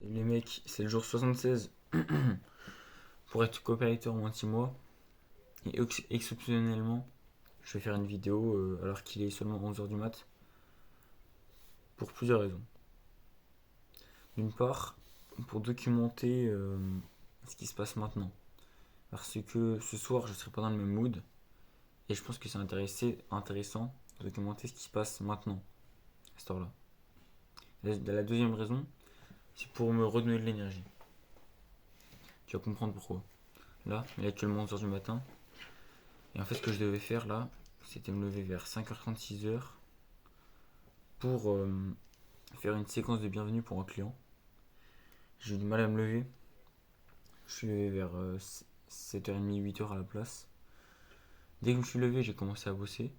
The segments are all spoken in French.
Les mecs, c'est le jour 76 pour être copywriter en moins de 6 mois. Et exceptionnellement, je vais faire une vidéo alors qu'il est seulement 11h du mat. Pour plusieurs raisons. D'une part, pour documenter ce qui se passe maintenant. Parce que ce soir, je ne serai pas dans le même mood. Et je pense que c'est intéressant de documenter ce qui se passe maintenant, à cette heure-là. La deuxième raison, c'est pour me redonner de l'énergie. Tu vas comprendre pourquoi. Là, il est actuellement 11h du matin. Et en fait, ce que je devais faire là, c'était me lever vers 5h30, 6h pour faire une séquence de bienvenue pour un client. J'ai eu du mal à me lever. Je suis levé vers 7h30, 8h à la place. Dès que je me suis levé, j'ai commencé à bosser.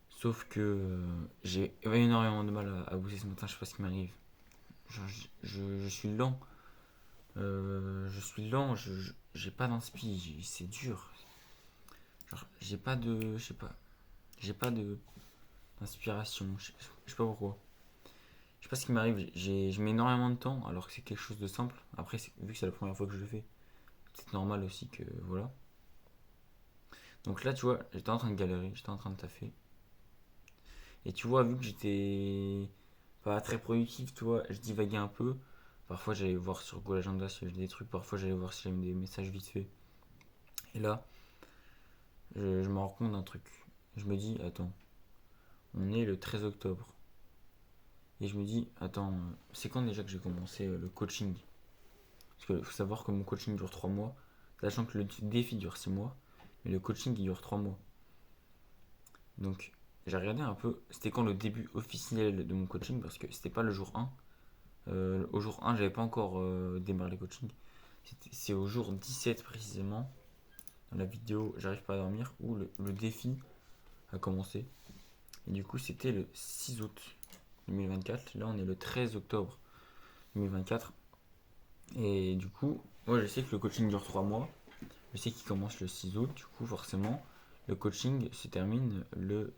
Sauf que j'ai énormément de mal à bosser ce matin, je sais pas ce qui m'arrive. Je suis lent. J'ai pas d'inspi, c'est dur. Genre, j'ai pas de. Je sais pas. J'ai pas d'inspiration. Je sais pas pourquoi. Je sais pas ce qui m'arrive, je mets énormément de temps alors que c'est quelque chose de simple. Après, vu que c'est la première fois que je le fais, c'est normal aussi que voilà. Donc là, tu vois, j'étais en train de galérer, j'étais en train de taffer. Et tu vois, vu que j'étais pas très productif, tu vois, je divaguais un peu. Parfois, j'allais voir sur Google Agenda si j'avais des trucs, parfois, j'allais voir si j'avais des messages vite fait. Et là, je me rends compte d'un truc. Je me dis, attends, on est le 13 octobre. Et je me dis, attends, c'est quand déjà que j'ai commencé le coaching? Parce qu'il faut savoir que mon coaching dure 3 mois, sachant que le défi dure 6 mois, mais le coaching il dure 3 mois. Donc j'ai regardé un peu, c'était quand le début officiel de mon coaching, parce que c'était pas le jour 1. Au jour 1, j'avais pas encore démarré le coaching. C'est au jour 17 précisément, dans la vidéo J'arrive pas à dormir, où le défi a commencé. Et du coup, c'était le 6 août 2024. Là, on est le 13 octobre 2024. Et du coup, moi, je sais que le coaching dure 3 mois. Je sais qu'il commence le 6 août, du coup, forcément, le coaching se termine le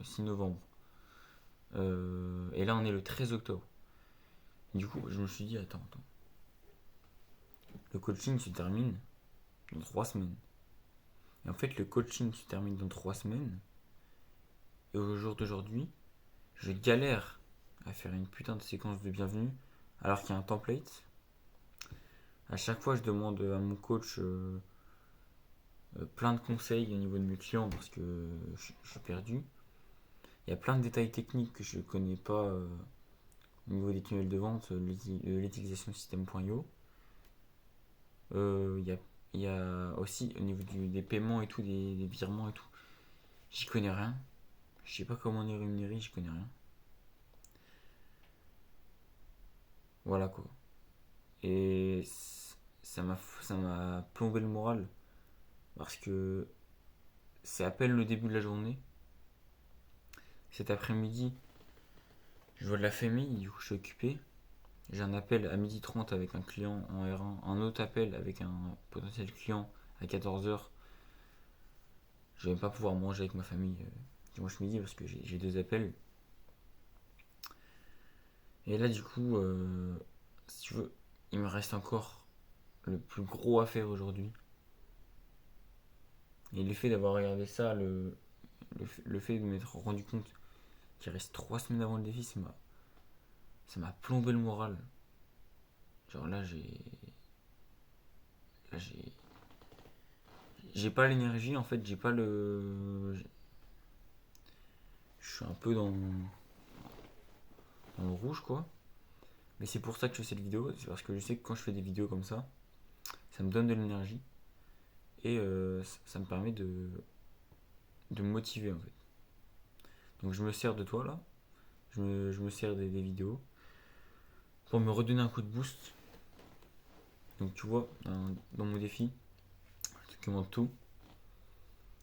6 novembre. Et là, on est le 13 octobre. Du coup, je me suis dit, attends. Le coaching se termine dans 3 semaines. Et en fait, le coaching se termine dans 3 semaines. Et au jour d'aujourd'hui, je galère à faire une putain de séquence de bienvenue alors qu'il y a un template. À chaque fois, je demande à mon coach plein de conseils au niveau de mes clients parce que je suis perdu. Il y a plein de détails techniques que je ne connais pas au niveau des tunnels de vente, l'utilisation de système.io. Il y a aussi au niveau des paiements et tout, des virements et tout. J'y connais rien. Je sais pas comment on est rémunéré, j'y connais rien. Voilà quoi. Et ça m'a plombé le moral parce que c'est à peine le début de la journée. Cet après-midi, je vois de la famille, du coup je suis occupé. J'ai un appel à 12h30 avec un client en R1, un autre appel avec un potentiel client à 14h. Je vais même pas pouvoir manger avec ma famille dimanche midi parce que j'ai deux appels. Et là, du coup, si tu veux, il me reste encore le plus gros à faire aujourd'hui. Et le fait d'avoir regardé ça, le fait de m'être rendu compte qu'il reste 3 semaines avant le défi, ça m'a plombé le moral. Genre là j'ai pas l'énergie en fait, j'ai pas le, je suis un peu dans le rouge quoi. Mais c'est pour ça que je fais cette vidéo, c'est parce que je sais que quand je fais des vidéos comme ça me donne de l'énergie et ça me permet de me motiver en fait. Donc je me sers de toi là, je me sers des vidéos pour me redonner un coup de boost. Donc tu vois, dans mon défi, je documente tout.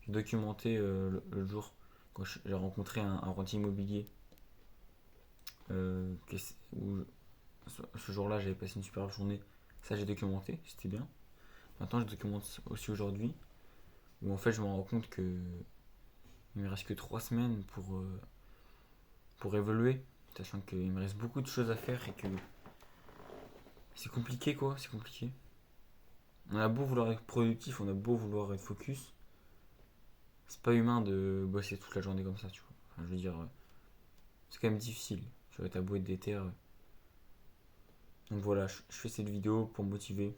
J'ai documenté le jour quand j'ai rencontré un rentier immobilier où ce jour-là j'avais passé une super journée. Ça j'ai documenté, c'était bien. Maintenant je documente aussi aujourd'hui où en fait je me rends compte que il me reste que 3 semaines pour évoluer, sachant qu'il me reste beaucoup de choses à faire et que c'est compliqué quoi, c'est compliqué. On a beau vouloir être productif, on a beau vouloir être focus, c'est pas humain de bosser toute la journée comme ça, tu vois. Enfin, je veux dire, c'est quand même difficile. Tu vois, t'as beau être déter. Donc voilà, je fais cette vidéo pour me motiver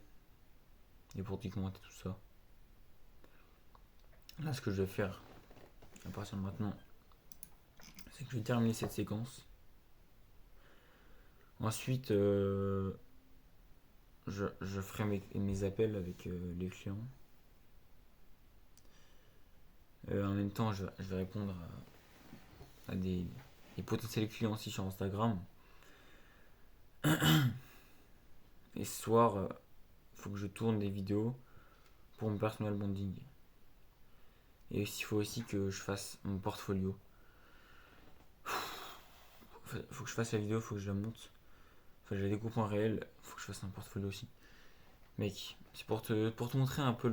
et pour documenter tout ça. Là, ce que je vais faire à partir de maintenant, c'est que je vais terminer cette séquence. Ensuite, je ferai mes appels avec les clients. En même temps, je vais répondre à des potentiels clients aussi sur Instagram. Et ce soir, il faut que je tourne des vidéos pour mon personal branding. Et il faut aussi que je fasse mon portfolio. Faut que je fasse la vidéo, faut que je la monte. Enfin, je la découpe en réel, faut que je fasse un portfolio aussi. Mec, c'est pour te montrer un peu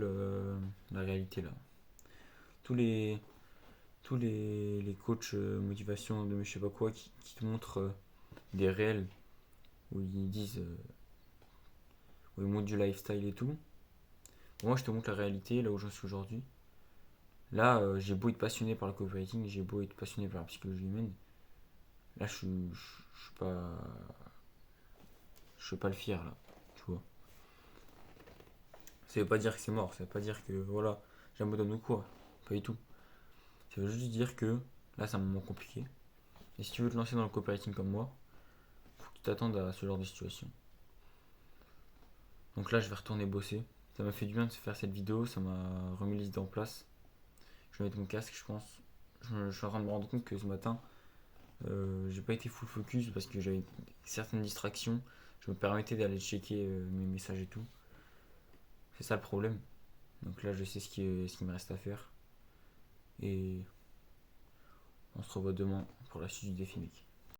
la réalité là. Tous les, tous les coachs motivation de je sais pas quoi qui te montrent des réels où ils disent, où ils montrent du lifestyle et tout. Moi, je te montre la réalité, là où j'en suis aujourd'hui. Là, j'ai beau être passionné par le copywriting, j'ai beau être passionné par la psychologie humaine. Là, je suis pas le fier là, tu vois. Ça veut pas dire que c'est mort, ça veut pas dire que voilà, j'abandonne ou quoi. Pas du tout. Ça veut juste dire que là, c'est un moment compliqué. Et si tu veux te lancer dans le copywriting comme moi, faut que tu t'attendes à ce genre de situation. Donc là, je vais retourner bosser. Ça m'a fait du bien de faire cette vidéo, ça m'a remis les idées en place. Je vais mettre mon casque, je pense. Je suis en train de me rendre compte que ce matin, j'ai pas été full focus parce que j'avais certaines distractions. Je me permettais d'aller checker mes messages et tout. C'est ça le problème. Donc là, je sais ce qui me reste à faire. Et on se revoit demain pour la suite du défi, mec.